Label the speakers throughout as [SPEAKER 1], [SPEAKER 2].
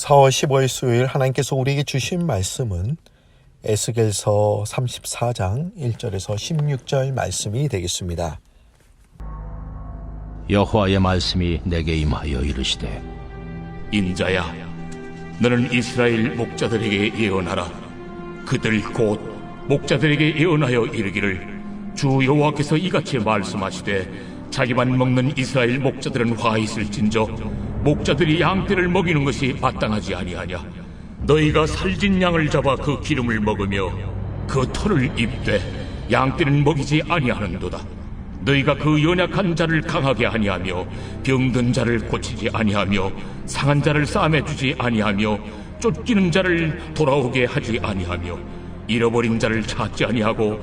[SPEAKER 1] 4월 15일 수요일 하나님께서 우리에게 주신 말씀은 에스겔서 34장 1절에서 16절 말씀이 되겠습니다.
[SPEAKER 2] 여호와의 말씀이 내게 임하여 이르시되,
[SPEAKER 3] 인자야, 너는 이스라엘 목자들에게 예언하라. 그들 곧 목자들에게 예언하여 이르기를, 주 여호와께서 이같이 말씀하시되, 자기만 먹는 이스라엘 목자들은 화 있을진저 목자들이 양떼를 먹이는 것이 마땅하지 아니하냐. 너희가 살진 양을 잡아 그 기름을 먹으며 그 털을 입되 양떼는 먹이지 아니하는도다. 너희가 그 연약한 자를 강하게 아니하며 병든 자를 고치지 아니하며 상한 자를 싸매 주지 아니하며 쫓기는 자를 돌아오게 하지 아니하며 잃어버린 자를 찾지 아니하고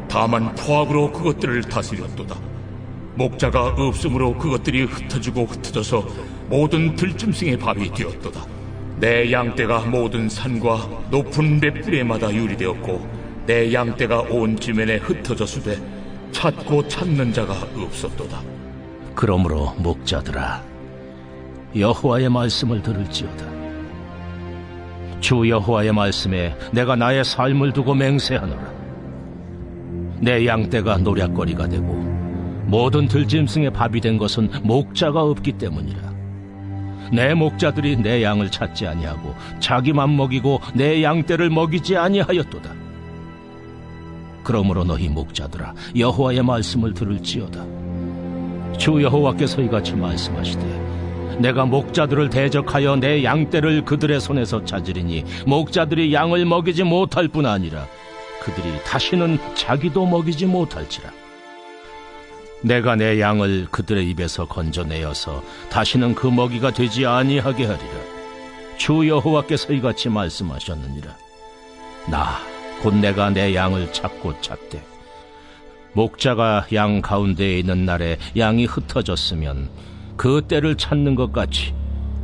[SPEAKER 3] 다만 포악으로 그것들을 다스렸도다. 목자가 없으므로 그것들이 흩어지고 흩어져서 모든 들짐승의 밥이 되었도다. 내 양떼가 모든 산과 높은 맷부리마다 유리되었고 내 양떼가 온 지면에 흩어졌으되 찾고 찾는 자가 없었도다.
[SPEAKER 2] 그러므로 목자들아, 여호와의 말씀을 들을지어다. 주 여호와의 말씀에 내가 나의 삶을 두고 맹세하노라. 내 양떼가 노략거리가 되고 모든 들짐승의 밥이 된 것은 목자가 없기 때문이라. 내 목자들이 내 양을 찾지 아니하고 자기만 먹이고 내 양떼를 먹이지 아니하였도다. 그러므로 너희 목자들아, 여호와의 말씀을 들을지어다. 주 여호와께서 이같이 말씀하시되, 내가 목자들을 대적하여 내 양떼를 그들의 손에서 찾으리니 목자들이 양을 먹이지 못할 뿐 아니라 그들이 다시는 자기도 먹이지 못할지라. 내가 내 양을 그들의 입에서 건져내어서 다시는 그 먹이가 되지 아니하게 하리라. 주 여호와께서 이같이 말씀하셨느니라. 곧 내가 내 양을 찾고 찾되, 목자가 양 가운데에 있는 날에 양이 흩어졌으면 그 때를 찾는 것 같이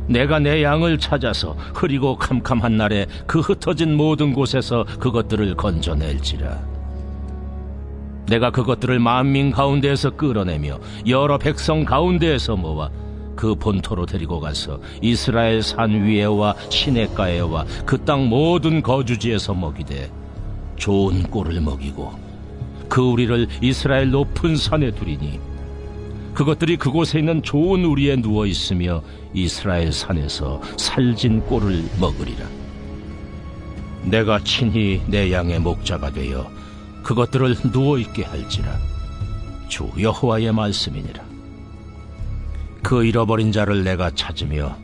[SPEAKER 2] 내가 내 양을 찾아서 흐리고 캄캄한 날에 그 흩어진 모든 곳에서 그것들을 건져낼지라. 내가 그것들을 만민 가운데에서 끌어내며 여러 백성 가운데에서 모아 그 본토로 데리고 가서 이스라엘 산 위에와 시냇가에와 그 땅 모든 거주지에서 먹이되 좋은 꼴을 먹이고 그 우리를 이스라엘 높은 산에 두리니 그것들이 그곳에 있는 좋은 우리에 누워 있으며 이스라엘 산에서 살진 꼴을 먹으리라. 내가 친히 내 양의 목자가 되어 그것들을 누워있게 할지라. 주 여호와의 말씀이니라. 그 잃어버린 자를 내가 찾으며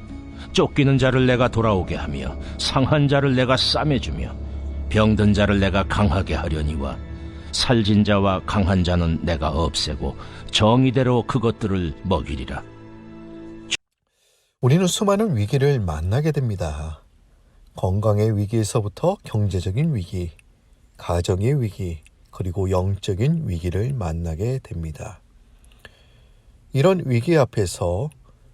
[SPEAKER 2] 쫓기는 자를 내가 돌아오게 하며 상한 자를 내가 싸매주며 병든 자를 내가 강하게 하려니와 살진 자와 강한 자는 내가 없애고 정의대로 그것들을 먹이리라.
[SPEAKER 1] 우리는 수많은 위기를 만나게 됩니다. 건강의 위기에서부터 경제적인 위기, 가정의 위기, 그리고 영적인 위기를 만나게 됩니다. 이런 위기 앞에서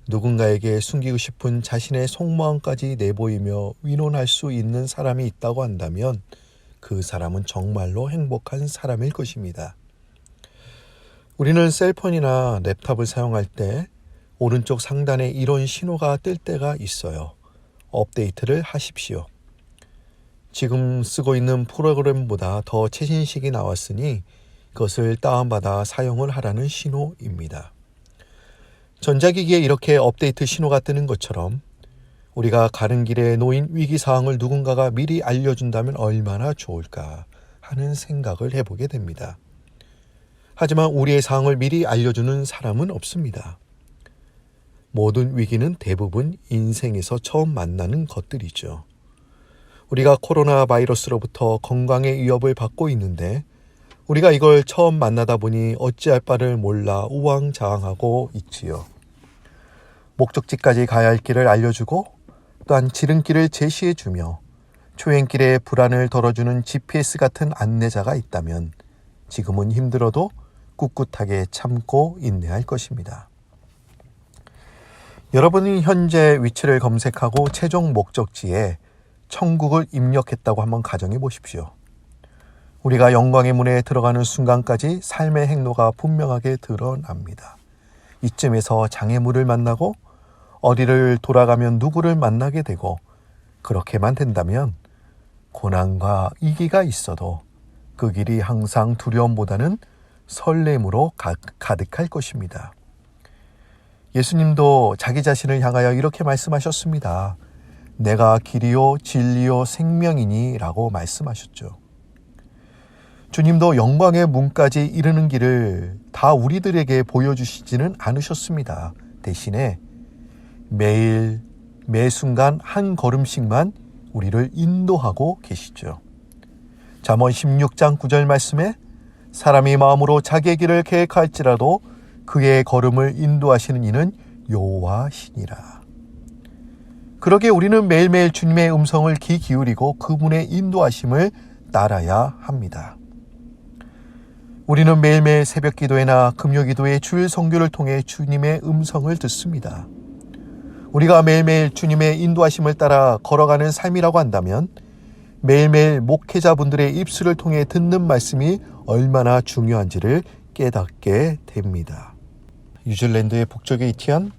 [SPEAKER 1] 누군가에게 숨기고 싶은 자신의 속마음까지 내보이며 위론할 수 있는 사람이 있다고 한다면 그 사람은 정말로 행복한 사람일 것입니다. 우리는 셀폰이나 랩탑을 사용할 때 오른쪽 상단에 이런 신호가 뜰 때가 있어요. 업데이트를 하십시오. 지금 쓰고 있는 프로그램보다 더 최신식이 나왔으니 그것을 다운받아 사용을 하라는 신호입니다. 전자기기에 이렇게 업데이트 신호가 뜨는 것처럼 우리가 가는 길에 놓인 위기사항을 누군가가 미리 알려준다면 얼마나 좋을까 하는 생각을 해보게 됩니다. 하지만 우리의 상황을 미리 알려주는 사람은 없습니다. 모든 위기는 대부분 인생에서 처음 만나는 것들이죠. 우리가 코로나 바이러스로부터 건강의 위협을 받고 있는데 우리가 이걸 처음 만나다 보니 어찌할 바를 몰라 우왕좌왕하고 있지요. 목적지까지 가야 할 길을 알려주고 또한 지름길을 제시해주며 초행길의 불안을 덜어주는 GPS 같은 안내자가 있다면 지금은 힘들어도 꿋꿋하게 참고 인내할 것입니다. 여러분이 현재 위치를 검색하고 최종 목적지에 천국을 입력했다고 한번 가정해 보십시오. 우리가 영광의 문에 들어가는 순간까지 삶의 행로가 분명하게 드러납니다. 이쯤에서 장애물을 만나고 어디를 돌아가면 누구를 만나게 되고 그렇게만 된다면 고난과 위기가 있어도 그 길이 항상 두려움보다는 설렘으로 가득할 것입니다. 예수님도 자기 자신을 향하여 이렇게 말씀하셨습니다. 내가 길이요 진리요 생명이니 라고 말씀하셨죠. 주님도 영광의 문까지 이르는 길을 다 우리들에게 보여주시지는 않으셨습니다. 대신에 매일 매 순간 한 걸음씩만 우리를 인도하고 계시죠. 잠언 16장 9절 말씀에 사람이 마음으로 자기의 길을 계획할지라도 그의 걸음을 인도하시는 이는 여호와시니라. 그러기에 우리는 매일매일 주님의 음성을 귀 기울이고 그분의 인도하심을 따라야 합니다. 우리는 매일매일 새벽 기도회나 금요 기도회 주일 성교를 통해 주님의 음성을 듣습니다. 우리가 매일매일 주님의 인도하심을 따라 걸어가는 삶이라고 한다면 매일매일 목회자분들의 입술을 통해 듣는 말씀이 얼마나 중요한지를 깨닫게 됩니다. 뉴질랜드의 북쪽에 위치한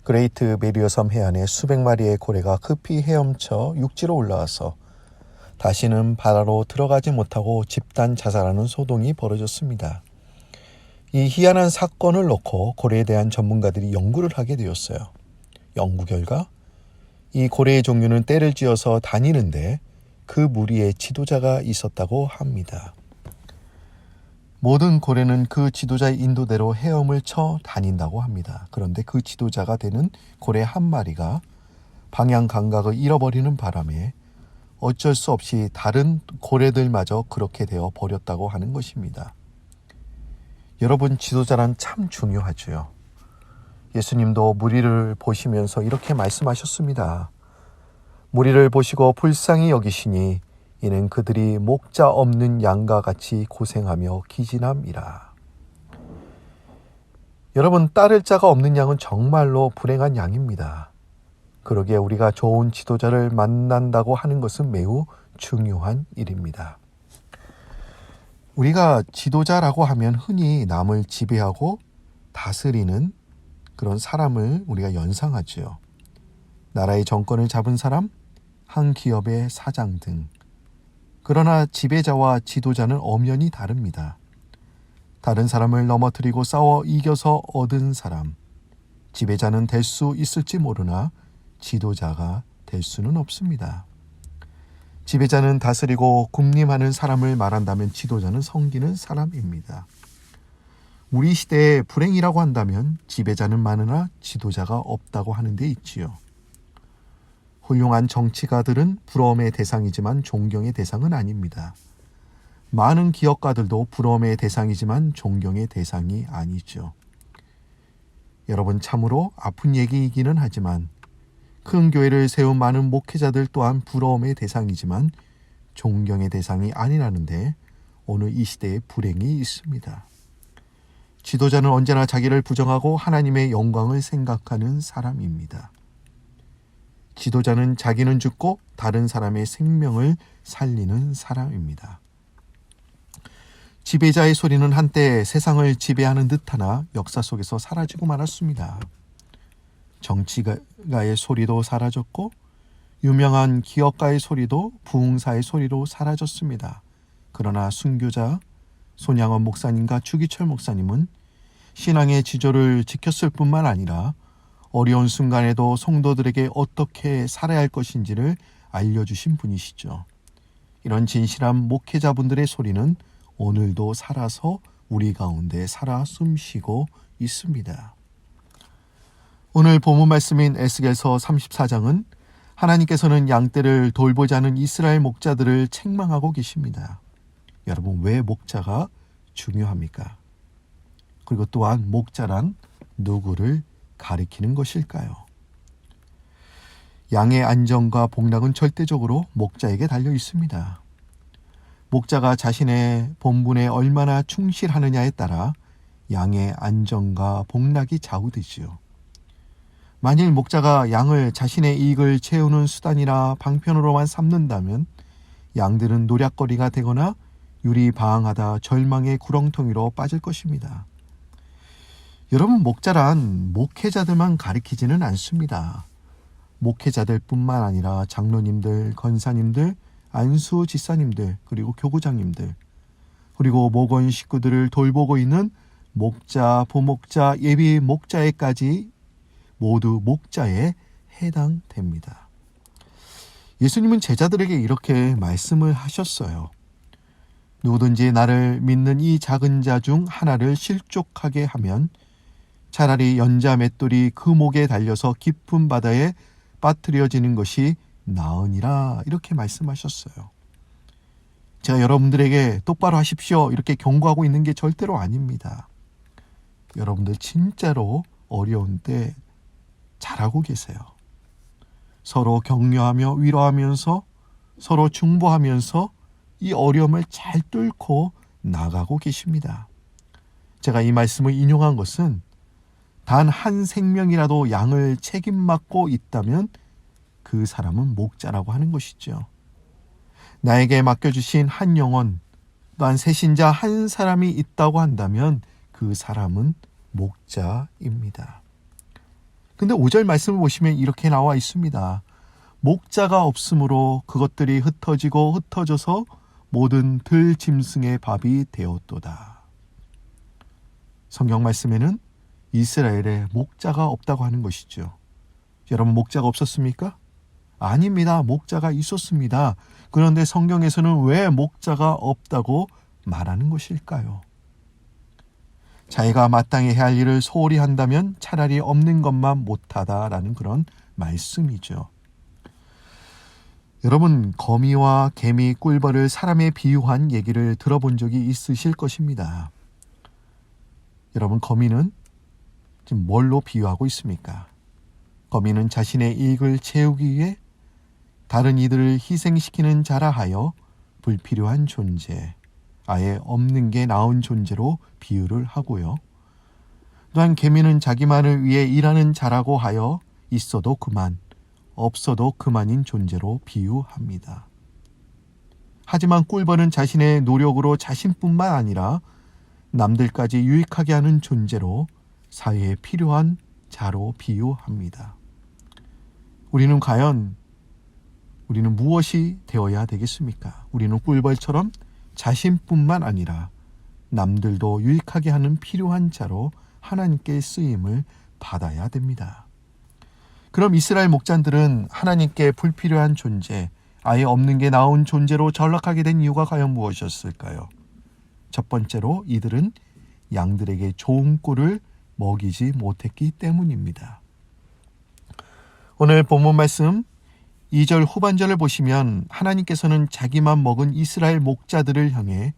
[SPEAKER 1] 그레이트 베리어 섬 해안에 수백 마리의 고래가 급히 헤엄쳐 육지로 올라와서 다시는 바다로 들어가지 못하고 집단 자살하는 소동이 벌어졌습니다. 이 희한한 사건을 놓고 고래에 대한 전문가들이 연구를 하게 되었어요. 연구 결과 이 고래의 종류는 떼를 지어서 다니는데 그 무리에 지도자가 있었다고 합니다. 모든 고래는 그 지도자의 인도대로 헤엄을 쳐 다닌다고 합니다. 그런데 그 지도자가 되는 고래 한 마리가 방향 감각을 잃어버리는 바람에 어쩔 수 없이 다른 고래들마저 그렇게 되어 버렸다고 하는 것입니다. 여러분, 지도자란 참 중요하죠. 예수님도 무리를 보시면서 이렇게 말씀하셨습니다. 무리를 보시고 불쌍히 여기시니 이는 그들이 목자 없는 양과 같이 고생하며 기진함이라. 여러분, 따를 자가 없는 양은 정말로 불행한 양입니다. 그러기에 우리가 좋은 지도자를 만난다고 하는 것은 매우 중요한 일입니다. 우리가 지도자라고 하면 흔히 남을 지배하고 다스리는 그런 사람을 우리가 연상하죠. 나라의 정권을 잡은 사람, 한 기업의 사장 등. 그러나 지배자와 지도자는 엄연히 다릅니다. 다른 사람을 넘어뜨리고 싸워 이겨서 얻은 사람, 지배자는 될 수 있을지 모르나 지도자가 될 수는 없습니다. 지배자는 다스리고 군림하는 사람을 말한다면 지도자는 섬기는 사람입니다. 우리 시대의 불행이라고 한다면 지배자는 많으나 지도자가 없다고 하는 데 있지요. 훌륭한 정치가들은 부러움의 대상이지만 존경의 대상은 아닙니다. 많은 기업가들도 부러움의 대상이지만 존경의 대상이 아니죠. 여러분, 참으로 아픈 얘기이기는 하지만 큰 교회를 세운 많은 목회자들 또한 부러움의 대상이지만 존경의 대상이 아니라는데 오늘 이 시대에 불행이 있습니다. 지도자는 언제나 자기를 부정하고 하나님의 영광을 생각하는 사람입니다. 지도자는 자기는 죽고 다른 사람의 생명을 살리는 사람입니다. 지배자의 소리는 한때 세상을 지배하는 듯하나 역사 속에서 사라지고 말았습니다. 정치가의 소리도 사라졌고 유명한 기업가의 소리도 부흥사의 소리로 사라졌습니다. 그러나 순교자 손양원 목사님과 주기철 목사님은 신앙의 지조를 지켰을 뿐만 아니라 어려운 순간에도 성도들에게 어떻게 살아야 할 것인지를 알려주신 분이시죠. 이런 진실한 목회자분들의 소리는 오늘도 살아서 우리 가운데 살아 숨쉬고 있습니다. 오늘 본문 말씀인 에스겔서 34장은 하나님께서는 양떼를 돌보지 않은 이스라엘 목자들을 책망하고 계십니다. 여러분, 왜 목자가 중요합니까? 그리고 또한 목자란 누구를 가리키는 것일까요? 양의 안전과 복락은 절대적으로 목자에게 달려 있습니다. 목자가 자신의 본분에 얼마나 충실하느냐에 따라 양의 안전과 복락이 좌우되지요. 만일 목자가 양을 자신의 이익을 채우는 수단이나 방편으로만 삼는다면 양들은 노략거리가 되거나 유리방황하다 절망의 구렁텅이로 빠질 것입니다. 여러분, 목자란 목회자들만 가리키지는 않습니다. 목회자들뿐만 아니라 장로님들, 권사님들, 안수 지사님들, 그리고 교구장님들, 그리고 목원 식구들을 돌보고 있는 목자, 부목자, 예비 목자에까지 모두 목자에 해당됩니다. 예수님은 제자들에게 이렇게 말씀을 하셨어요. 누구든지 나를 믿는 이 작은 자 중 하나를 실족하게 하면 차라리 연자 맷돌이 그 목에 달려서 깊은 바다에 빠뜨려지는 것이 나으니라, 이렇게 말씀하셨어요. 제가 여러분들에게 똑바로 하십시오 이렇게 경고하고 있는 게 절대로 아닙니다. 여러분들 진짜로 어려운 때 잘하고 계세요. 서로 격려하며 위로하면서 서로 중보하면서 이 어려움을 잘 뚫고 나가고 계십니다. 제가 이 말씀을 인용한 것은 단 한 생명이라도 양을 책임맡고 있다면 그 사람은 목자라고 하는 것이죠. 나에게 맡겨주신 한 영혼, 또한 세신자 한 사람이 있다고 한다면 그 사람은 목자입니다. 근데 5절 말씀을 보시면 이렇게 나와 있습니다. 목자가 없으므로 그것들이 흩어지고 흩어져서 모든 들짐승의 밥이 되었도다. 성경 말씀에는 이스라엘에 목자가 없다고 하는 것이죠. 여러분, 목자가 없었습니까? 아닙니다. 목자가 있었습니다. 그런데 성경에서는 왜 목자가 없다고 말하는 것일까요? 자기가 마땅히 해야 할 일을 소홀히 한다면 차라리 없는 것만 못하다라는 그런 말씀이죠. 여러분, 거미와 개미, 꿀벌을 사람에 비유한 얘기를 들어본 적이 있으실 것입니다. 여러분, 거미는 지금 뭘로 비유하고 있습니까? 거미는 자신의 이익을 채우기 위해 다른 이들을 희생시키는 자라 하여 불필요한 존재, 아예 없는 게 나은 존재로 비유를 하고요. 또한 개미는 자기만을 위해 일하는 자라고 하여 있어도 그만, 없어도 그만인 존재로 비유합니다. 하지만 꿀벌은 자신의 노력으로 자신뿐만 아니라 남들까지 유익하게 하는 존재로 사회에 필요한 자로 비유합니다. 우리는 무엇이 되어야 되겠습니까? 우리는 꿀벌처럼 자신뿐만 아니라 남들도 유익하게 하는 필요한 자로 하나님께 쓰임을 받아야 됩니다. 그럼 이스라엘 목자들은 하나님께 불필요한 존재, 아예 없는 게 나은 존재로 전락하게 된 이유가 과연 무엇이었을까요? 첫 번째로 이들은 양들에게 좋은 꿀을 먹이지 못했기 때문입니다. 오늘 본문 말씀 2절 후반절을 보시면 하나님께서는 자기만 먹은 이스라엘 목자들을 향해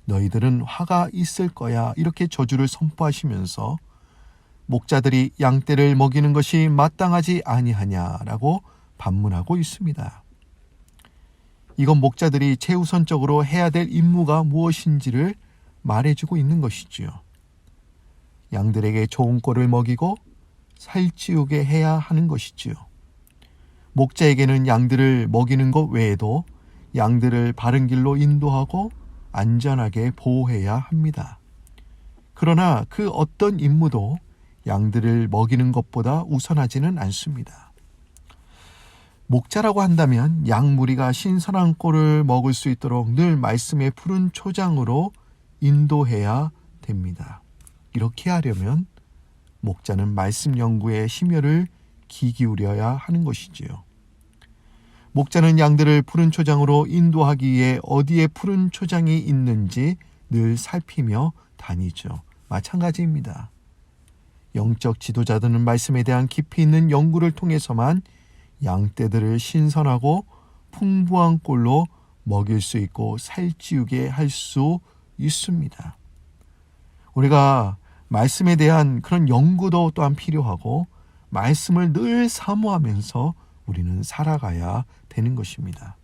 [SPEAKER 1] 너희들은 화가 있을 거야, 이렇게 저주를 선포하시면서 목자들이 양떼를 먹이는 것이 마땅하지 아니하냐라고 반문하고 있습니다. 이건 목자들이 최우선적으로 해야 될 임무가 무엇인지를 말해주고 있는 것이지요. 양들에게 좋은 꼴을 먹이고 살찌우게 해야 하는 것이지요. 목자에게는 양들을 먹이는 것 외에도 양들을 바른 길로 인도하고 안전하게 보호해야 합니다. 그러나 그 어떤 임무도 양들을 먹이는 것보다 우선하지는 않습니다. 목자라고 한다면 양 무리가 신선한 꼴을 먹을 수 있도록 늘 말씀의 푸른 초장으로 인도해야 됩니다. 이렇게 하려면 목자는 말씀 연구에 심혈을 기울여야 하는 것이지요. 목자는 양들을 푸른 초장으로 인도하기 위해 어디에 푸른 초장이 있는지 늘 살피며 다니죠. 마찬가지입니다. 영적 지도자들은 말씀에 대한 깊이 있는 연구를 통해서만 양떼들을 신선하고 풍부한 꼴로 먹일 수 있고 살찌우게 할 수 있습니다. 우리가 말씀에 대한 그런 연구도 또한 필요하고 말씀을 늘 사모하면서 우리는 살아가야 되는 것입니다.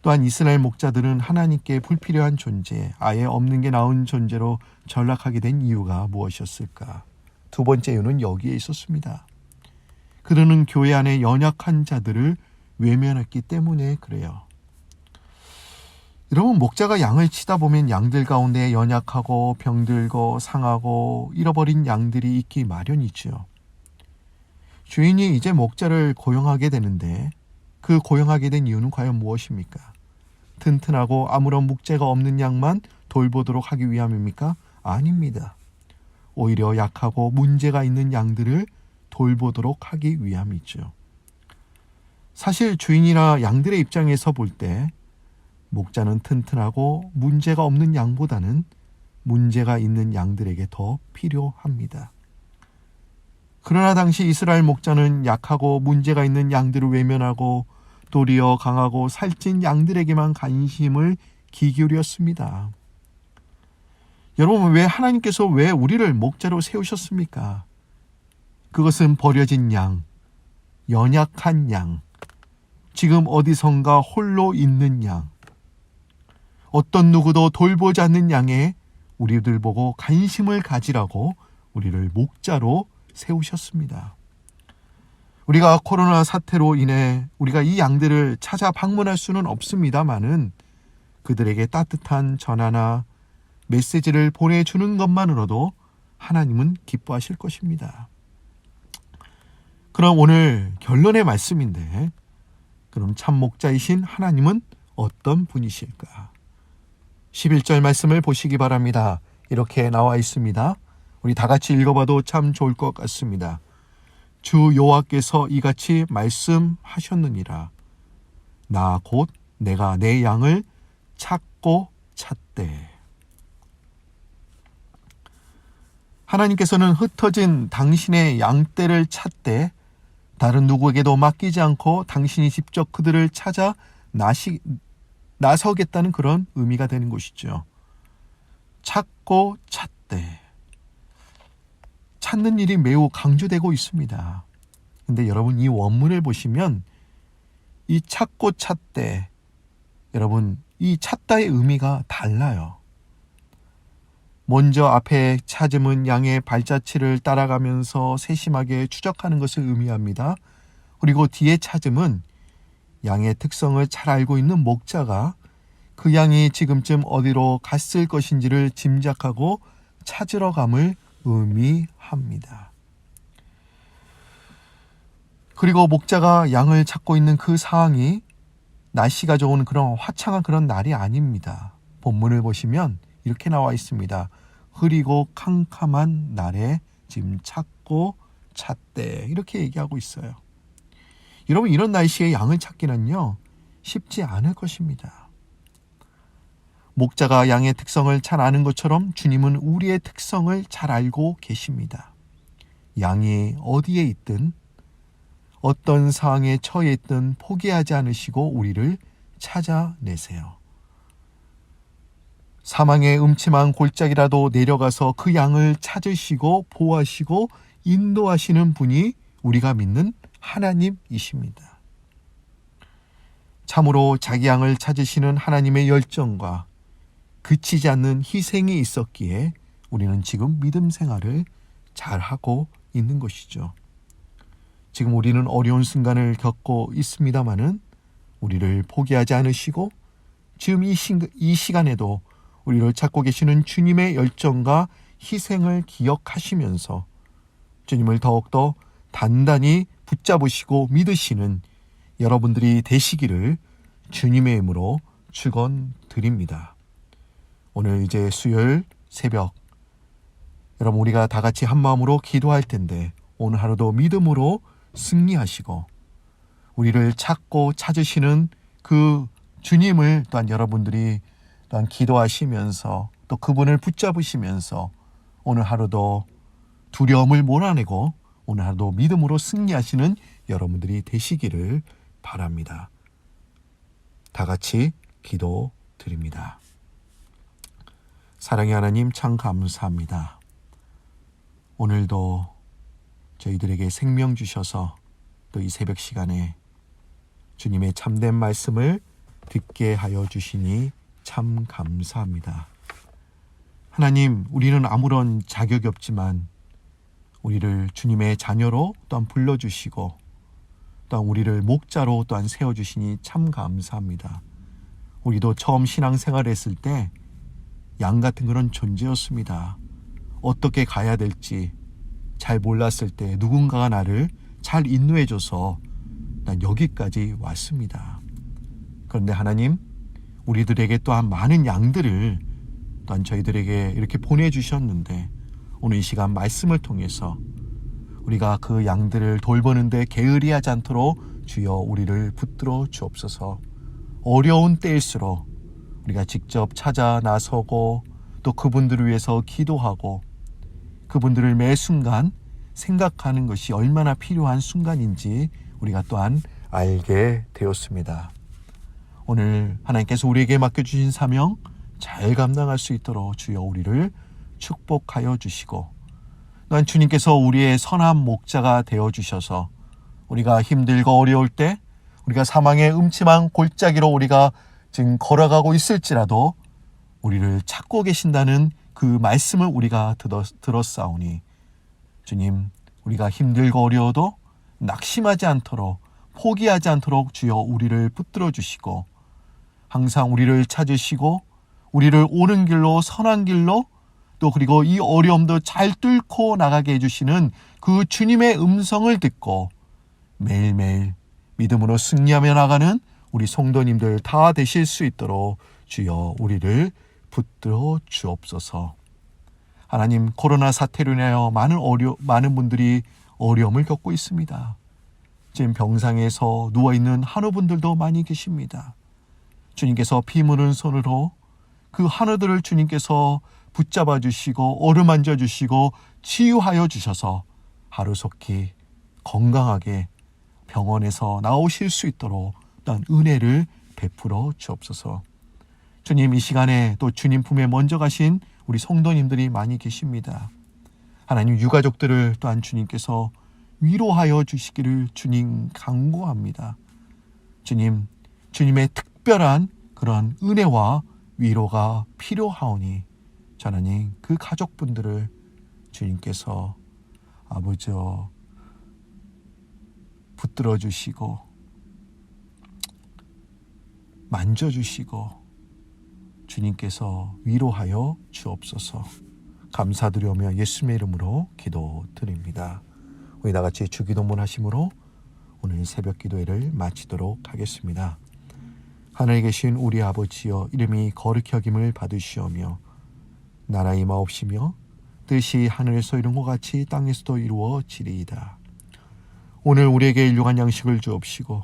[SPEAKER 1] 또한 이스라엘 목자들은 하나님께 불필요한 존재, 아예 없는 게 나은 존재로 전락하게 된 이유가 무엇이었을까? 두 번째 이유는 여기에 있었습니다. 그들은 교회 안에 연약한 자들을 외면했기 때문에 그래요. 여러분, 목자가 양을 치다 보면 양들 가운데 연약하고 병들고 상하고 잃어버린 양들이 있기 마련이죠. 주인이 이제 목자를 고용하게 되는데 그 고용하게 된 이유는 과연 무엇입니까? 튼튼하고 아무런 묵죄가 없는 양만 돌보도록 하기 위함입니까? 아닙니다. 오히려 약하고 문제가 있는 양들을 돌보도록 하기 위함이죠. 사실 주인이나 양들의 입장에서 볼 때 목자는 튼튼하고 문제가 없는 양보다는 문제가 있는 양들에게 더 필요합니다. 그러나 당시 이스라엘 목자는 약하고 문제가 있는 양들을 외면하고 도리어 강하고 살찐 양들에게만 관심을 기울였습니다. 여러분, 왜 하나님께서 왜 우리를 목자로 세우셨습니까? 그것은 버려진 양, 연약한 양, 지금 어디선가 홀로 있는 양, 어떤 누구도 돌보지 않는 양에 우리들 보고 관심을 가지라고 우리를 목자로 세우셨습니다. 우리가 코로나 사태로 인해 우리가 이 양들을 찾아 방문할 수는 없습니다마는 그들에게 따뜻한 전화나 메시지를 보내주는 것만으로도 하나님은 기뻐하실 것입니다. 그럼 오늘 결론의 말씀인데, 그럼 참 목자이신 하나님은 어떤 분이실까? 11절 말씀을 보시기 바랍니다. 이렇게 나와 있습니다. 우리 다 같이 읽어봐도 참 좋을 것 같습니다. 주 여호와께서 이같이 말씀하셨느니라. 나 곧 내가 내 양을 찾고 찾되. 하나님께서는 흩어진 당신의 양떼를 찾되 다른 누구에게도 맡기지 않고 당신이 직접 그들을 찾아 나서겠다는 그런 의미가 되는 것이죠. 찾고 찾되. 찾는 일이 매우 강조되고 있습니다. 근데 여러분, 이 원문을 보시면 이 찾고 찾되, 여러분, 이 찾다의 의미가 달라요. 먼저 앞에 찾음은 양의 발자취를 따라가면서 세심하게 추적하는 것을 의미합니다. 그리고 뒤에 찾음은 양의 특성을 잘 알고 있는 목자가 그 양이 지금쯤 어디로 갔을 것인지를 짐작하고 찾으러 감을 의미합니다. 그리고 목자가 양을 찾고 있는 그 상황이 날씨가 좋은 그런 화창한 그런 날이 아닙니다. 본문을 보시면 이렇게 나와 있습니다. 흐리고 캄캄한 날에 지금 찾고 찾되, 이렇게 얘기하고 있어요. 여러분, 이런 날씨에 양을 찾기는요 쉽지 않을 것입니다. 목자가 양의 특성을 잘 아는 것처럼 주님은 우리의 특성을 잘 알고 계십니다. 양이 어디에 있든 어떤 상황에 처해 있든 포기하지 않으시고 우리를 찾아내세요. 사망의 음침한 골짜기라도 내려가서 그 양을 찾으시고 보호하시고 인도하시는 분이 우리가 믿는 하나님이십니다. 참으로 자기 양을 찾으시는 하나님의 열정과 그치지 않는 희생이 있었기에 우리는 지금 믿음 생활을 잘하고 있는 것이죠. 지금 우리는 어려운 순간을 겪고 있습니다마는 우리를 포기하지 않으시고 지금 이 시간에도 우리를 찾고 계시는 주님의 열정과 희생을 기억하시면서 주님을 더욱더 단단히 붙잡으시고 믿으시는 여러분들이 되시기를 주님의 이름으로 축원드립니다. 오늘 이제 수요일 새벽, 여러분 우리가 다 같이 한 마음으로 기도할 텐데 오늘 하루도 믿음으로 승리하시고 우리를 찾고 찾으시는 그 주님을 또한 여러분들이 또한 기도하시면서 또 그분을 붙잡으시면서 오늘 하루도 두려움을 몰아내고 오늘 하루도 믿음으로 승리하시는 여러분들이 되시기를 바랍니다. 다 같이 기도드립니다. 사랑의 하나님, 참 감사합니다. 오늘도 저희들에게 생명 주셔서 또 이 새벽 시간에 주님의 참된 말씀을 듣게 하여 주시니 참 감사합니다. 하나님, 우리는 아무런 자격이 없지만 우리를 주님의 자녀로 또한 불러주시고 또한 우리를 목자로 또한 세워주시니 참 감사합니다. 우리도 처음 신앙생활을 했을 때 양 같은 그런 존재였습니다. 어떻게 가야 될지 잘 몰랐을 때 누군가가 나를 잘 인도해줘서 난 여기까지 왔습니다. 그런데 하나님, 우리들에게 또한 많은 양들을 또한 저희들에게 이렇게 보내주셨는데 오늘 이 시간 말씀을 통해서 우리가 그 양들을 돌보는데 게으리하지 않도록 주여 우리를 붙들어 주옵소서. 어려운 때일수록 우리가 직접 찾아 나서고 또 그분들을 위해서 기도하고 그분들을 매 순간 생각하는 것이 얼마나 필요한 순간인지 우리가 또한 알게 되었습니다. 오늘 하나님께서 우리에게 맡겨주신 사명 잘 감당할 수 있도록 주여 우리를 축복하여 주시고 또한 주님께서 우리의 선한 목자가 되어주셔서 우리가 힘들고 어려울 때 우리가 사망의 음침한 골짜기로 우리가 지금 걸어가고 있을지라도 우리를 찾고 계신다는 그 말씀을 우리가 들었사오니 주님, 우리가 힘들고 어려워도 낙심하지 않도록 포기하지 않도록 주여 우리를 붙들어 주시고 항상 우리를 찾으시고 우리를 옳은 길로 선한 길로 또 그리고 이 어려움도 잘 뚫고 나가게 해주시는 그 주님의 음성을 듣고 매일매일 믿음으로 승리하며 나가는 우리 성도님들 다 되실 수 있도록 주여 우리를 붙들어 주옵소서. 하나님, 코로나 사태로 인하여 많은 분들이 어려움을 겪고 있습니다. 지금 병상에서 누워있는 한우분들도 많이 계십니다. 주님께서 피 묻은 손으로 그 한우들을 주님께서 붙잡아 주시고 어루만져 주시고 치유하여 주셔서 하루속히 건강하게 병원에서 나오실 수 있도록 또한 은혜를 베풀어 주옵소서. 주님, 이 시간에 또 주님 품에 먼저 가신 우리 성도님들이 많이 계십니다. 하나님, 유가족들을 또한 주님께서 위로하여 주시기를 주님 간구합니다. 주님, 주님의 특별한 그런 은혜와 위로가 필요하오니 하나님, 그 가족분들을 주님께서 아버지 붙들어 주시고 만져주시고 주님께서 위로하여 주옵소서. 감사드리오며 예수님의 이름으로 기도드립니다. 우리 다같이 주기도문 하심으로 오늘 새벽 기도회를 마치도록 하겠습니다. 하늘에 계신 우리 아버지여, 이름이 거룩히 여김을 받으시오며 나라 임하옵시며 뜻이 하늘에서 이룬 것 같이 땅에서도 이루어지리이다. 오늘 우리에게 일용할 양식을 주옵시고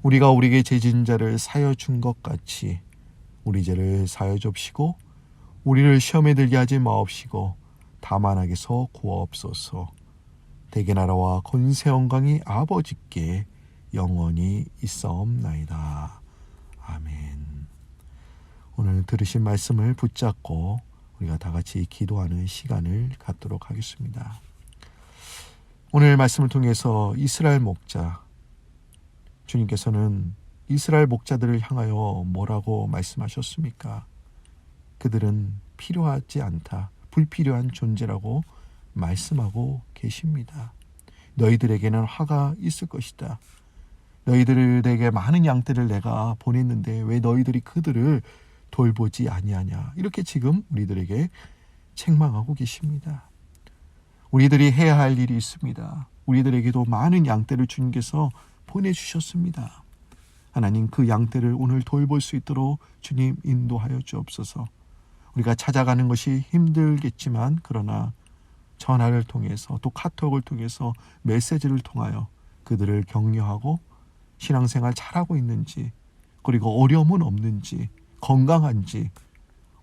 [SPEAKER 1] 우리가 우리에게 죄진 자를 사여 준 것 같이 우리 죄를 사여 줍시고 우리를 시험에 들게 하지 마옵시고 다만 악에서 구하옵소서. 대개 나라와 권세 영광이 아버지께 영원히 있사옵나이다. 아멘. 오늘 들으신 말씀을 붙잡고 우리가 다 같이 기도하는 시간을 갖도록 하겠습니다. 오늘 말씀을 통해서 이스라엘 목자, 주님께서는 이스라엘 목자들을 향하여 뭐라고 말씀하셨습니까? 그들은 필요하지 않다, 불필요한 존재라고 말씀하고 계십니다. 너희들에게는 화가 있을 것이다. 너희들에게 많은 양떼를 내가 보냈는데 왜 너희들이 그들을 돌보지 아니하냐. 이렇게 지금 우리들에게 책망하고 계십니다. 우리들이 해야 할 일이 있습니다. 우리들에게도 많은 양떼를 주님께서 보내주셨습니다. 하나님, 그 양떼를 오늘 돌볼 수 있도록 주님 인도하여 주옵소서. 우리가 찾아가는 것이 힘들겠지만 그러나 전화를 통해서 또 카톡을 통해서 메시지를 통하여 그들을 격려하고 신앙생활 잘하고 있는지 그리고 어려움은 없는지 건강한지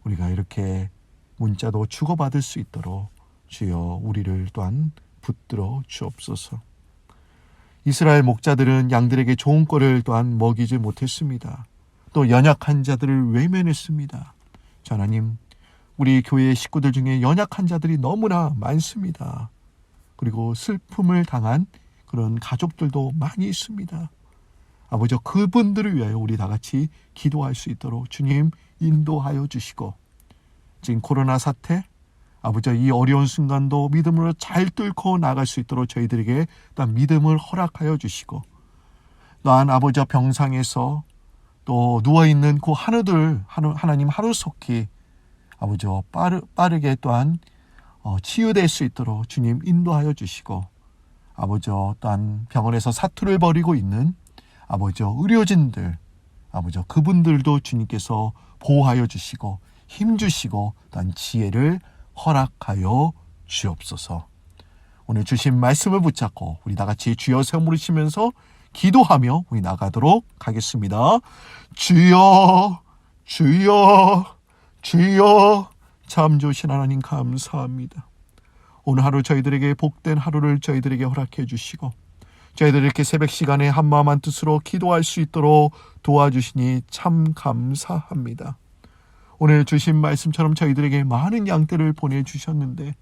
[SPEAKER 1] 우리가 이렇게 문자도 주고받을 수 있도록 주여 우리를 또한 붙들어 주옵소서. 이스라엘 목자들은 양들에게 좋은 꼴을 또한 먹이지 못했습니다. 또 연약한 자들을 외면했습니다. 하나님, 우리 교회 식구들 중에 연약한 자들이 너무나 많습니다. 그리고 슬픔을 당한 그런 가족들도 많이 있습니다. 아버지, 그분들을 위하여 우리 다 같이 기도할 수 있도록 주님 인도하여 주시고, 지금 코로나 사태, 아버지 이 어려운 순간도 믿음으로 잘 뚫고 나갈 수 있도록 저희들에게 또 믿음을 허락하여 주시고, 또한 아버지 병상에서 또 누워있는 그 한우들 하나님 하루속히 아버지 빠르게 또한 치유될 수 있도록 주님 인도하여 주시고, 아버지 또한 병원에서 사투를 벌이고 있는 아버지 의료진들 아버지 그분들도 주님께서 보호하여 주시고 힘 주시고 또한 지혜를 허락하여 주옵소서. 오늘 주신 말씀을 붙잡고 우리 다 같이 주여 세워 부르시면서 기도하며 우리 나가도록 하겠습니다. 주여 주여 주여 참 좋으신 하나님 감사합니다. 오늘 하루 저희들에게 복된 하루를 저희들에게 허락해 주시고 저희들 이렇게 새벽 시간에 한마음 한뜻으로 기도할 수 있도록 도와주시니 참 감사합니다. 오늘 주신 말씀처럼 저희들에게 많은 양떼를 보내주셨는데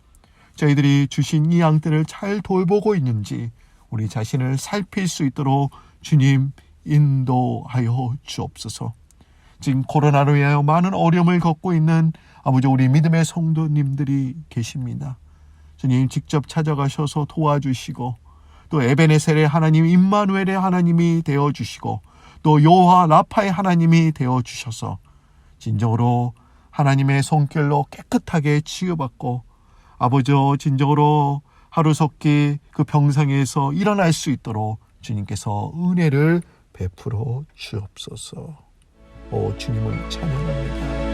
[SPEAKER 1] 저희들이 주신 이 양떼를 잘 돌보고 있는지 우리 자신을 살필 수 있도록 주님 인도하여 주옵소서. 지금 코로나로 인하여 많은 어려움을 겪고 있는 아버지 우리 믿음의 성도님들이 계십니다. 주님 직접 찾아가셔서 도와주시고 또 에베네셀의 하나님 임마누엘의 하나님이 되어주시고 또 여호와 라파의 하나님이 되어주셔서 진정으로 하나님의 손길로 깨끗하게 치유받고 아버지 진정으로 하루속히 그 병상에서 일어날 수 있도록 주님께서 은혜를 베풀어 주옵소서. 오 주님을 찬양합니다.